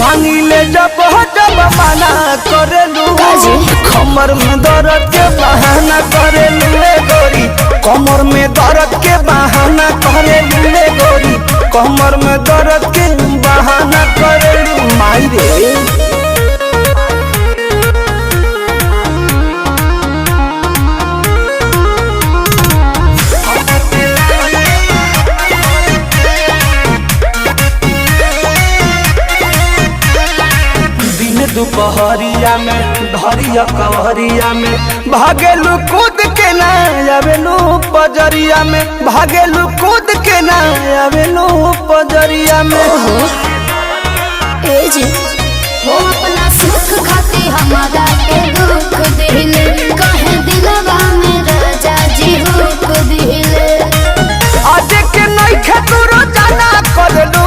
मांगिले जब मना करेलू कमर में दर्द के बहाना करेलू गोरी कमर में दर्द के बहाना करेलू गोरी कमर में दर्द के बहाना करेलू माई रे। दुपहरिया में धरिया कवरिया में भागेलू कूद के ना आवेलू पजरिया में भागेलू कूद के ना आवेलू पजरिया में ए जी हो अपना सुख खाती हमारा के दुख दिले कहे दिलवा में राजा जी हुक दिले आज के नहीं खेतुरो जाना करलू